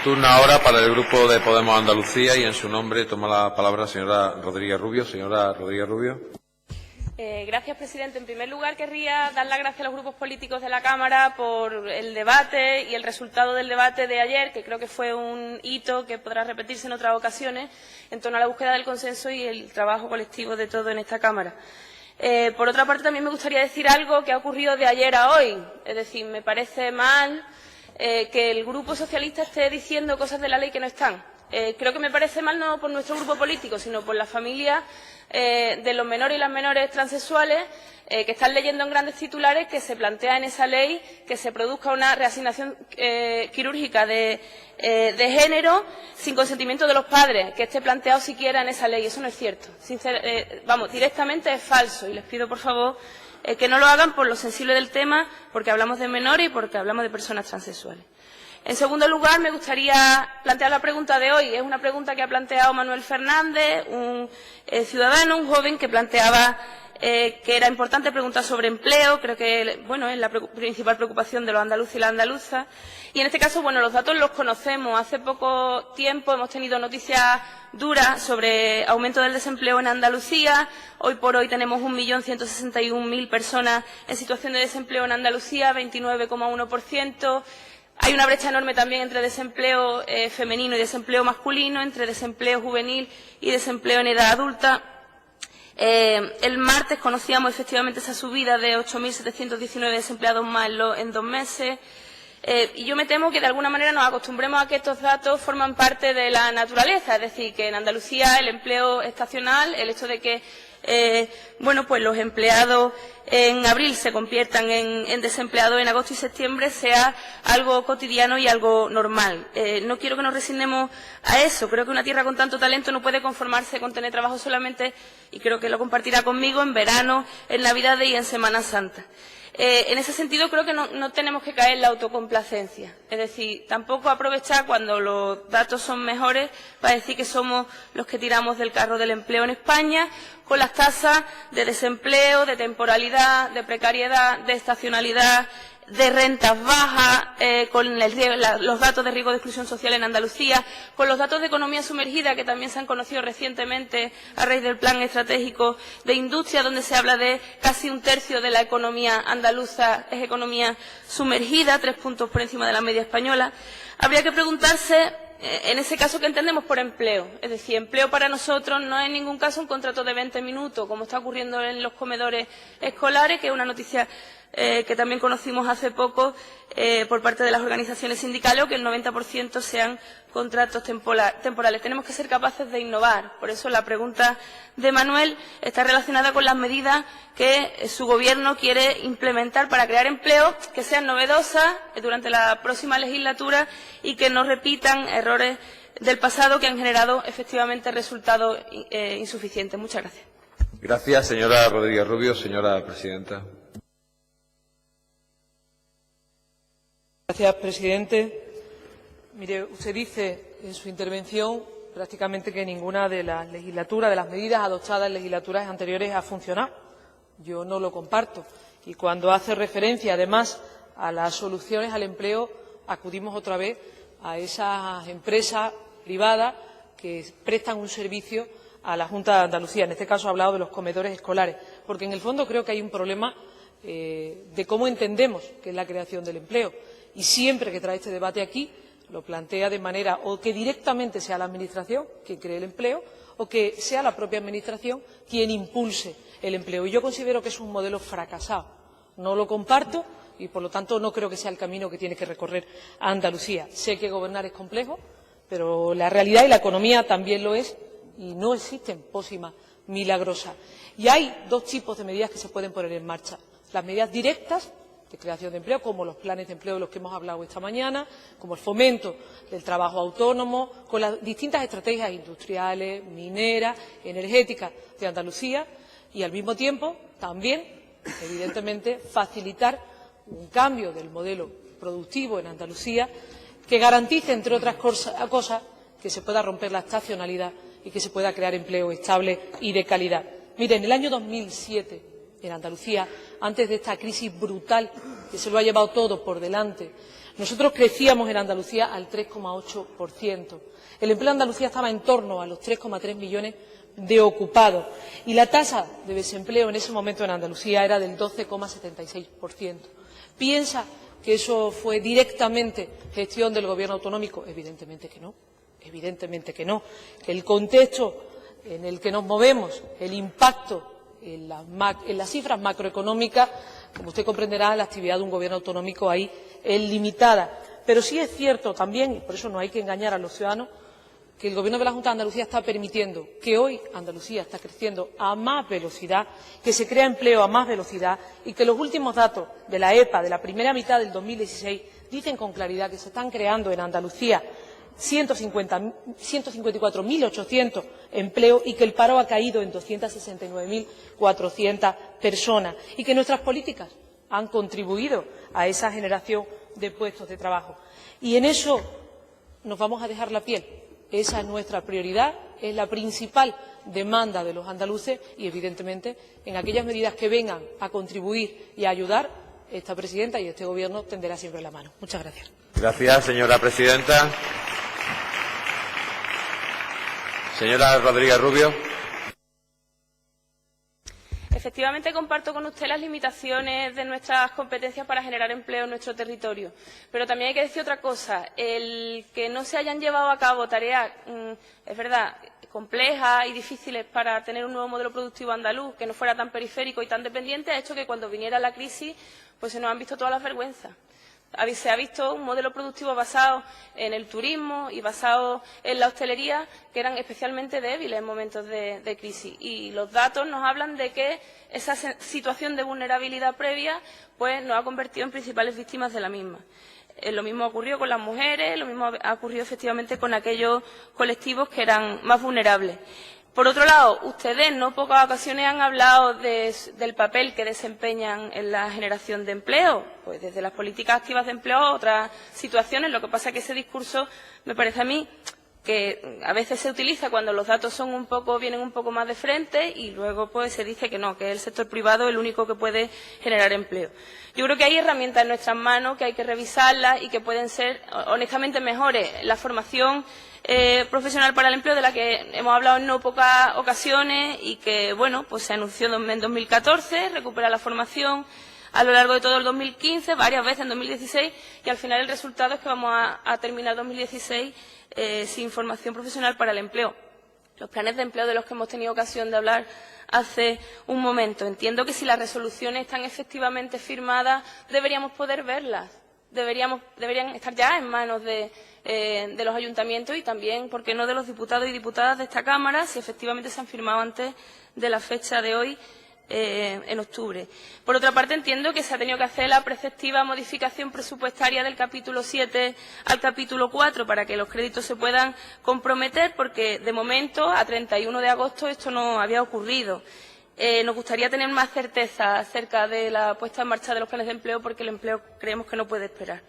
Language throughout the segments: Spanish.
Turno ahora para el Grupo de Podemos Andalucía y en su nombre toma la palabra la señora Rodríguez Rubio. Señora Rodríguez Rubio. Gracias, presidente. En primer lugar, querría dar las gracias a los grupos políticos de la Cámara por el debate y el resultado del debate de ayer, que creo que fue un hito que podrá repetirse en otras ocasiones en torno a la búsqueda del consenso y el trabajo colectivo de todo en esta Cámara. Por otra parte, también me gustaría decir algo que ha ocurrido de ayer a hoy. Es decir, me parece mal que el Grupo Socialista esté diciendo cosas de la ley que no están. Creo que me parece mal no por nuestro grupo político, sino por las familias de los menores y las menores transexuales que están leyendo en grandes titulares que se plantea en esa ley que se produzca una reasignación quirúrgica de género sin consentimiento de los padres, que esté planteado siquiera en esa ley. Eso no es cierto. Directamente es falso y les pido, por favor, que no lo hagan por lo sensible del tema, porque hablamos de menores y porque hablamos de personas transexuales. En segundo lugar, me gustaría plantear la pregunta de hoy. Es una pregunta que ha planteado Manuel Fernández, un ciudadano, un joven, que planteaba que era importante preguntar sobre empleo. Creo que es la principal preocupación de los andaluces y las andaluzas. Y en este caso, los datos los conocemos. Hace poco tiempo hemos tenido noticias duras sobre aumento del desempleo en Andalucía. Hoy por hoy tenemos 1.161.000 personas en situación de desempleo en Andalucía, 29,1%. Hay una brecha enorme también entre desempleo femenino y desempleo masculino, entre desempleo juvenil y desempleo en edad adulta. El martes conocíamos efectivamente esa subida de 8.719 desempleados más en 2 meses. Y yo me temo que de alguna manera nos acostumbremos a que estos datos forman parte de la naturaleza, es decir, que en Andalucía el empleo estacional, el hecho de que los empleados en abril se conviertan en desempleados en agosto y septiembre sea algo cotidiano y algo normal. No quiero que nos resignemos a eso. Creo que una tierra con tanto talento no puede conformarse con tener trabajo solamente, y creo que lo compartirá conmigo, en verano, en Navidades y en Semana Santa. En ese sentido, creo que no tenemos que caer en la autocomplacencia. Es decir, tampoco aprovechar cuando los datos son mejores para decir que somos los que tiramos del carro del empleo en España, con las tasas de desempleo, de temporalidad, de precariedad, de estacionalidad, de rentas bajas, con los datos de riesgo de exclusión social en Andalucía, con los datos de economía sumergida que también se han conocido recientemente a raíz del Plan Estratégico de Industria, donde se habla de casi 1/3 de la economía andaluza es economía sumergida, 3 puntos por encima de la media española. Habría que preguntarse, en ese caso, ¿qué entendemos por empleo? Es decir, empleo para nosotros no es en ningún caso un contrato de 20 minutos, como está ocurriendo en los comedores escolares, que es una noticia que también conocimos hace poco por parte de las organizaciones sindicales, o que el 90% sean contratos temporales. Tenemos que ser capaces de innovar. Por eso la pregunta de Manuel está relacionada con las medidas que su Gobierno quiere implementar para crear empleo, que sean novedosas durante la próxima legislatura y que no repitan errores del pasado que han generado efectivamente resultados insuficientes. Muchas gracias. Gracias, señora Rodríguez Rubio. Señora presidenta. Gracias, presidente. Mire, usted dice en su intervención prácticamente que ninguna de las legislaturas, de las medidas adoptadas en legislaturas anteriores ha funcionado. Yo no lo comparto. Y cuando hace referencia, además, a las soluciones al empleo, acudimos otra vez a esas empresas privadas que prestan un servicio a la Junta de Andalucía. En este caso ha hablado de los comedores escolares, porque en el fondo creo que hay un problema de cómo entendemos que es la creación del empleo. Y siempre que trae este debate aquí, lo plantea de manera o que directamente sea la Administración quien cree el empleo o que sea la propia Administración quien impulse el empleo. Y yo considero que es un modelo fracasado. No lo comparto y, por lo tanto, no creo que sea el camino que tiene que recorrer Andalucía. Sé que gobernar es complejo, pero la realidad y la economía también lo es, y no existen pócimas milagrosas. Y hay 2 tipos de medidas que se pueden poner en marcha. Las medidas directas de creación de empleo, como los planes de empleo de los que hemos hablado esta mañana, como el fomento del trabajo autónomo, con las distintas estrategias industriales, mineras, energéticas de Andalucía, y al mismo tiempo también, evidentemente, facilitar un cambio del modelo productivo en Andalucía que garantice, entre otras cosas, que se pueda romper la estacionalidad y que se pueda crear empleo estable y de calidad. Mire, en el año 2007, en Andalucía, antes de esta crisis brutal que se lo ha llevado todo por delante, Nosotros crecíamos en Andalucía al 3,8%. El empleo en Andalucía estaba en torno a los 3,3 millones de ocupados y la tasa de desempleo en ese momento en Andalucía era del 12,76%. ¿Piensa que eso fue directamente gestión del Gobierno autonómico? Evidentemente que no. Evidentemente que no. Que el contexto en el que nos movemos, el impacto en las cifras macroeconómicas, como usted comprenderá, la actividad de un Gobierno autonómico ahí es limitada. Pero sí es cierto también, y por eso no hay que engañar a los ciudadanos, que el Gobierno de la Junta de Andalucía está permitiendo que hoy Andalucía está creciendo a más velocidad, que se crea empleo a más velocidad y que los últimos datos de la EPA de la primera mitad del 2016 dicen con claridad que se están creando en Andalucía 154.800 empleos y que el paro ha caído en 269.400 personas y que nuestras políticas han contribuido a esa generación de puestos de trabajo. Y en eso nos vamos a dejar la piel. Esa es nuestra prioridad, es la principal demanda de los andaluces y, evidentemente, en aquellas medidas que vengan a contribuir y a ayudar, esta presidenta y este Gobierno tenderá siempre la mano. Muchas gracias. Gracias, señora presidenta. Señora Rodríguez Rubio. Efectivamente, comparto con usted las limitaciones de nuestras competencias para generar empleo en nuestro territorio. Pero también hay que decir otra cosa. El que no se hayan llevado a cabo tareas, es verdad, complejas y difíciles para tener un nuevo modelo productivo andaluz que no fuera tan periférico y tan dependiente ha hecho que cuando viniera la crisis pues se nos han visto todas las vergüenzas. Se ha visto un modelo productivo basado en el turismo y basado en la hostelería que eran especialmente débiles en momentos de crisis. Y los datos nos hablan de que esa situación de vulnerabilidad previa pues, nos ha convertido en principales víctimas de la misma. Lo mismo ocurrió con las mujeres, lo mismo ha ocurrido efectivamente con aquellos colectivos que eran más vulnerables. Por otro lado, ustedes en no pocas ocasiones han hablado del papel que desempeñan en la generación de empleo, pues desde las políticas activas de empleo a otras situaciones. Lo que pasa es que ese discurso me parece a mí que a veces se utiliza cuando los datos vienen un poco más de frente y luego pues se dice que no, que es el sector privado el único que puede generar empleo. Yo creo que hay herramientas en nuestras manos que hay que revisarlas y que pueden ser honestamente mejores. La formación profesional para el empleo, de la que hemos hablado en no pocas ocasiones y que, bueno, pues se anunció en 2014, recupera la formación a lo largo de todo el 2015, varias veces en 2016 y al final el resultado es que vamos a terminar 2016 sin formación profesional para el empleo. Los planes de empleo de los que hemos tenido ocasión de hablar hace un momento. Entiendo que si las resoluciones están efectivamente firmadas deberíamos poder verlas. Deberían estar ya en manos de los ayuntamientos y también, ¿por qué no?, de los diputados y diputadas de esta Cámara, si efectivamente se han firmado antes de la fecha de hoy, en octubre. Por otra parte, entiendo que se ha tenido que hacer la preceptiva modificación presupuestaria del capítulo 7 al capítulo 4 para que los créditos se puedan comprometer, porque de momento, a 31 de agosto, esto no había ocurrido. Nos gustaría tener más certeza acerca de la puesta en marcha de los planes de empleo, porque el empleo creemos que no puede esperar.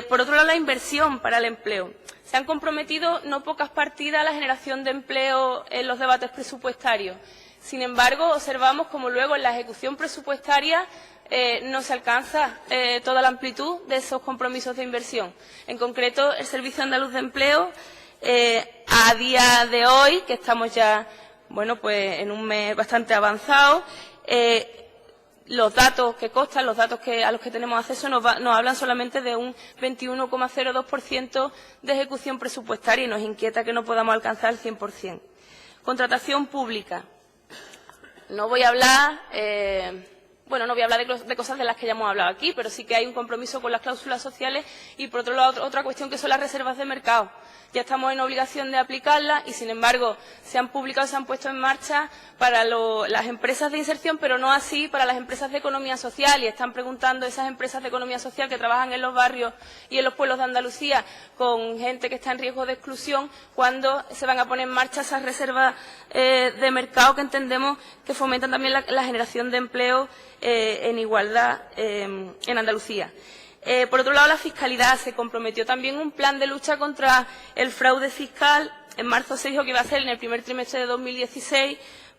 Por otro lado, la inversión para el empleo. Se han comprometido no pocas partidas a la generación de empleo en los debates presupuestarios. Sin embargo, observamos como luego en la ejecución presupuestaria no se alcanza toda la amplitud de esos compromisos de inversión. En concreto, el Servicio Andaluz de Empleo, a día de hoy, que estamos ya pues en un mes bastante avanzado, los datos que constan, los datos a los que tenemos acceso nos hablan solamente de un 21,02% de ejecución presupuestaria y nos inquieta que no podamos alcanzar el 100%. Contratación pública. No voy a hablar de cosas de las que ya hemos hablado aquí, pero sí que hay un compromiso con las cláusulas sociales y, por otro lado, otra cuestión que son las reservas de mercado. Ya estamos en obligación de aplicarlas y, sin embargo, se han publicado, se han puesto en marcha para las empresas de inserción, pero no así para las empresas de economía social. Y están preguntando esas empresas de economía social que trabajan en los barrios y en los pueblos de Andalucía con gente que está en riesgo de exclusión, cuándo se van a poner en marcha esas reservas de mercado que entendemos que fomentan también la generación de empleo en igualdad en Andalucía. Por otro lado, la fiscalidad. Se comprometió también un plan de lucha contra el fraude fiscal. En marzo se dijo que iba a ser en el primer trimestre de 2016,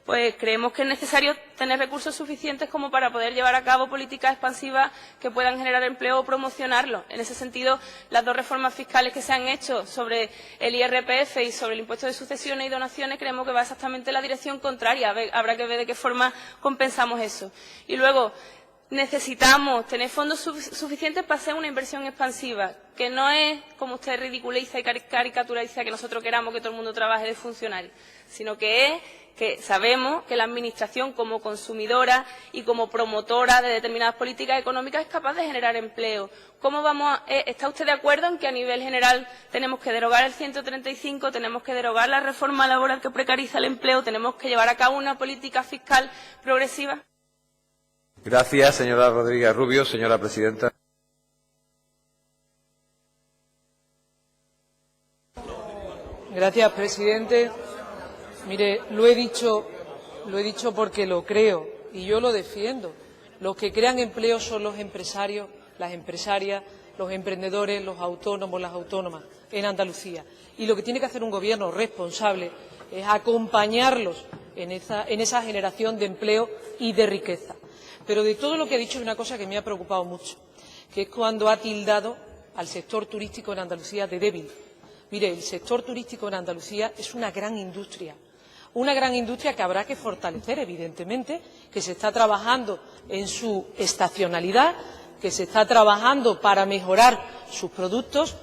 pues creemos que es necesario tener recursos suficientes como para poder llevar a cabo políticas expansivas que puedan generar empleo o promocionarlo. En ese sentido, las dos reformas fiscales que se han hecho sobre el IRPF y sobre el impuesto de sucesiones y donaciones creemos que va exactamente en la dirección contraria. Habrá que ver de qué forma compensamos eso. Y luego, necesitamos tener fondos suficientes para hacer una inversión expansiva, que no es, como usted ridiculiza y caricaturiza, que nosotros queramos que todo el mundo trabaje de funcionario, sino que es que sabemos que la Administración, como consumidora y como promotora de determinadas políticas económicas, es capaz de generar empleo. ¿Está usted de acuerdo en que a nivel general tenemos que derogar el 135, tenemos que derogar la reforma laboral que precariza el empleo, tenemos que llevar a cabo una política fiscal progresiva? Gracias, señora Rodríguez Rubio. Señora presidenta. Gracias, presidente. Mire, lo he dicho porque lo creo y yo lo defiendo. Los que crean empleo son los empresarios, las empresarias, los emprendedores, los autónomos, las autónomas en Andalucía. Y lo que tiene que hacer un gobierno responsable es acompañarlos en esa generación de empleo y de riqueza. Pero de todo lo que ha dicho hay una cosa que me ha preocupado mucho, que es cuando ha tildado al sector turístico en Andalucía de débil. Mire, el sector turístico en Andalucía es una gran industria que habrá que fortalecer, evidentemente, que se está trabajando en su estacionalidad, que se está trabajando para mejorar sus productos,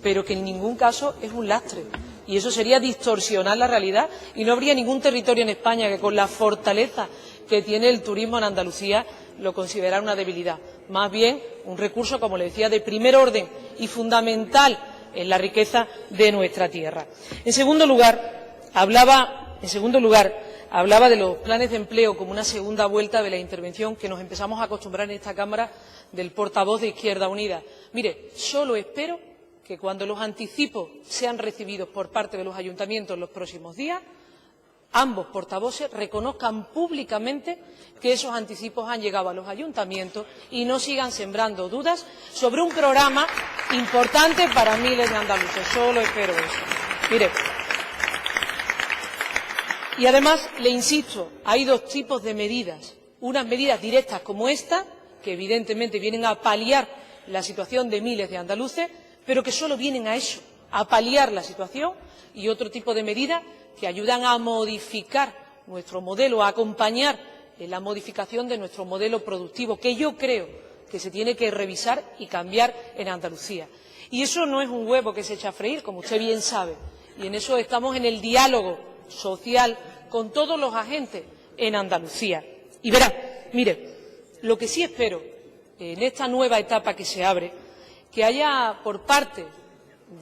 pero que en ningún caso es un lastre. Y eso sería distorsionar la realidad y no habría ningún territorio en España que con la fortaleza que tiene el turismo en Andalucía lo considerara una debilidad. Más bien un recurso, como le decía, de primer orden y fundamental en la riqueza de nuestra tierra. En segundo lugar, hablaba de los planes de empleo como una segunda vuelta de la intervención que nos empezamos a acostumbrar en esta Cámara del portavoz de Izquierda Unida. Mire, solo espero que cuando los anticipos sean recibidos por parte de los ayuntamientos en los próximos días, ambos portavoces reconozcan públicamente que esos anticipos han llegado a los ayuntamientos y no sigan sembrando dudas sobre un programa importante para miles de andaluces. Solo espero eso. Mire, y además, le insisto, hay dos tipos de medidas. Unas medidas directas como esta, que evidentemente vienen a paliar la situación de miles de andaluces, pero que solo vienen a eso, a paliar la situación, y otro tipo de medidas que ayudan a modificar nuestro modelo, a acompañar en la modificación de nuestro modelo productivo, que yo creo que se tiene que revisar y cambiar en Andalucía. Y eso no es un huevo que se echa a freír, como usted bien sabe, y en eso estamos en el diálogo social con todos los agentes en Andalucía. Y verá, mire, lo que sí espero en esta nueva etapa que se abre, que haya por parte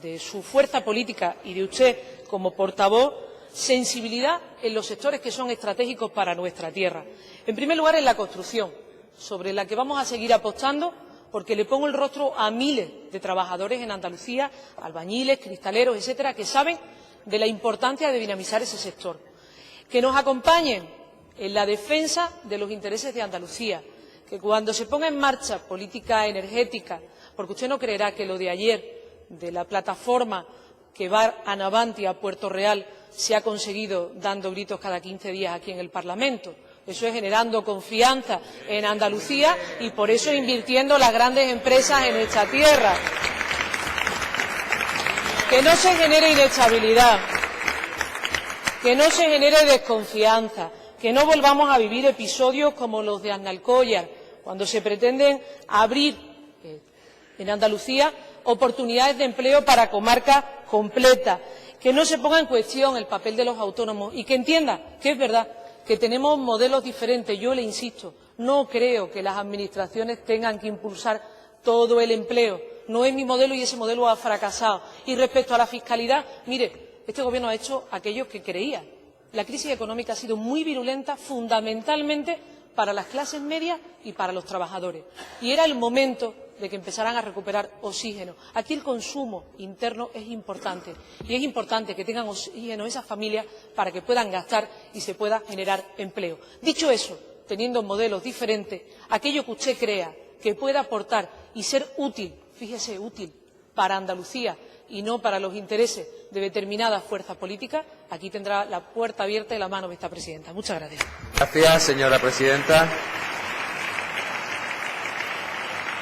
de su fuerza política y de usted como portavoz sensibilidad en los sectores que son estratégicos para nuestra tierra. En primer lugar, en la construcción, sobre la que vamos a seguir apostando, porque le pongo el rostro a miles de trabajadores en Andalucía, albañiles, cristaleros, etcétera, que saben de la importancia de dinamizar ese sector. Que nos acompañen en la defensa de los intereses de Andalucía, que cuando se ponga en marcha política energética, porque usted no creerá que lo de ayer, de la plataforma que va a Navantia, a Puerto Real, se ha conseguido dando gritos cada 15 días aquí en el Parlamento. Eso es generando confianza en Andalucía y por eso invirtiendo las grandes empresas en esta tierra. Que no se genere inestabilidad, que no se genere desconfianza, que no volvamos a vivir episodios como los de Aznalcóllar, cuando se pretenden abrir en Andalucía oportunidades de empleo para comarcas completas, que no se ponga en cuestión el papel de los autónomos y que entienda que es verdad que tenemos modelos diferentes. Yo le insisto, no creo que las administraciones tengan que impulsar todo el empleo. No es mi modelo y ese modelo ha fracasado. Y respecto a la fiscalidad, mire, este Gobierno ha hecho aquello que creía. La crisis económica ha sido muy virulenta, fundamentalmente para las clases medias y para los trabajadores. Y era el momento de que empezaran a recuperar oxígeno. Aquí el consumo interno es importante y es importante que tengan oxígeno esas familias para que puedan gastar y se pueda generar empleo. Dicho eso, teniendo modelos diferentes, aquello que usted crea que pueda aportar y ser útil, fíjese, útil para Andalucía y no para los intereses de determinadas fuerzas políticas, aquí tendrá la puerta abierta y la mano vicepresidenta. Muchas gracias. Gracias, señora presidenta.